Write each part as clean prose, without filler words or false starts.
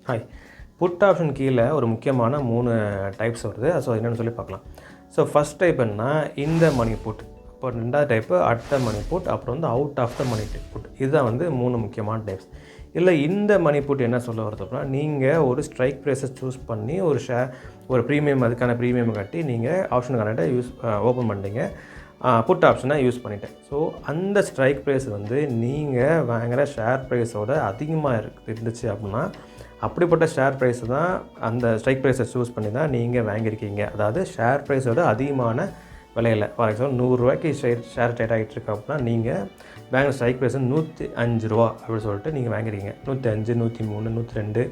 Hi. Put option கீழே ஒரு முக்கியமான 3 டைப்ஸ் வருது. ஸோ என்னென்னு சொல்லி பார்க்கலாம். ஸோ ஃபஸ்ட் டைப் என்னன்னா இந்த மணி புட். இப்போ 2வது type at the money put. அப்புறம் வந்து out of the money put. இதுதான் வந்து 3 முக்கியமான டைப்ஸ். இல்லை இந்த மணி புட் என்ன சொல்ல வருது அப்படின்னா, நீங்கள் ஒரு ஸ்ட்ரைக் ப்ரைஸை சூஸ் பண்ணி ஒரு ப்ரீமியம் அதுக்கான ப்ரீமியம் கட்டி நீங்கள் ஆப்ஷன் கனெக்டை ஓப்பன் பண்ணிட்டீங்க. புட் ஆப்ஷனை யூஸ் பண்ணிட்டேன். ஸோ அந்த ஸ்ட்ரைக் ப்ரைஸ் வந்து நீங்கள் வாங்குகிற ஷேர் ப்ரைஸோட அதிகமாக இருந்துச்சு அப்படின்னா, அப்படிப்பட்ட ஷேர் ப்ரைஸை தான் அந்த ஸ்ட்ரைக் ப்ரைஸை சூஸ் பண்ணி தான் நீங்கள் வாங்கியிருக்கீங்க. அதாவது ஷேர் ப்ரைஸோட அதிகமான விலையில், ஃபார் எக்ஸாம்பிள் ரூ. 100க்கு ஷேர் ட்ரேட் ஆகிட்டு இருக்கு அப்படின்னா, நீங்கள் வாங்குகிற ஸ்ட்ரைக் ப்ரைஸ் ரூ. 105 அப்படின்னு சொல்லிட்டு நீங்கள் வாங்கியிருக்கீங்க. 105, 103, 102,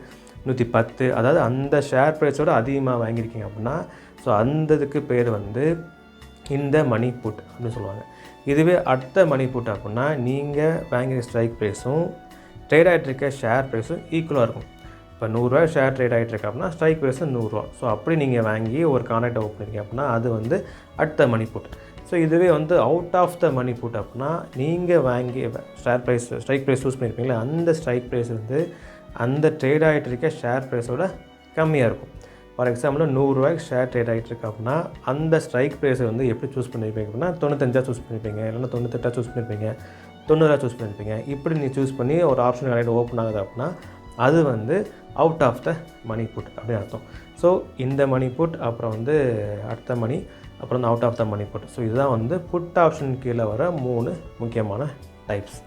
110, அதாவது அந்த ஷேர் ப்ரைஸோட அதிகமாக வாங்கியிருக்கீங்க அப்படின்னா, ஸோ அந்த இதுக்கு பேர் வந்து இந்த மணி புட் அப்படின்னு சொல்லுவாங்க. இதுவே அடுத்த மணி புட் அப்படின்னா, நீங்கள் வாங்கிற ஸ்ட்ரைக் ப்ரைஸும் ட்ரேட் ஆகிட்டு இருக்க ஷேர் ப்ரைஸும் ஈக்குவலாக இருக்கும். இப்போ ரூ. 100 ஷேர் ட்ரேட் ஆகிட்டு இருக்கு அப்படின்னா, ஸ்ட்ரைக் ப்ரைஸ் ரூ. 100. ஸோ அப்படி நீங்கள் வாங்கி ஒரு கான்ட்ராக்டை ஓப்பன் பண்ணிங்க அப்படின்னா, அது வந்து at the money put. So இதுவே வந்து out of the money put அப்படின்னா, நீங்கள் வாங்கி ஸ்ட்ரைக் ப்ரைஸ் சூஸ் பண்ணியிருப்பீங்களா, அந்த ஸ்ட்ரைக் ப்ரைஸ் வந்து அந்த ட்ரேட் ஆகிட்டு இருக்க ஷேர் ப்ரைஸோட கம்மியாக இருக்கும். ஃபார் எக்ஸாம்பிள் ரூ. 100 ஷேர் ட்ரேட் ஆகிட்டு இருக்கு அப்படின்னா, அந்த ஸ்ட்ரைக் ப்ரைஸை வந்து எப்படி சூஸ் பண்ணியிருப்பீங்க அப்படின்னா, 95 சூஸ் பண்ணியிருப்பீங்க, இல்லைன்னா 98 சூஸ் பண்ணியிருப்பீங்க, 90 சூஸ் பண்ணியிருப்பீங்க. இப்படி நீ சூஸ் பண்ணி ஒரு ஆப்ஷன் கனெக்ட் ஓப்பன் ஆகுது அப்படின்னா, அது வந்து out of the money put அப்படின்னு அர்த்தம். ஸோ இந்த மணி புட், அப்புறம் வந்து அடுத்த மணி, அப்புறம் வந்து out of the money put. So இதுதான் வந்து புட் ஆப்ஷன் கீழே வர 3 முக்கியமான டைப்ஸ்.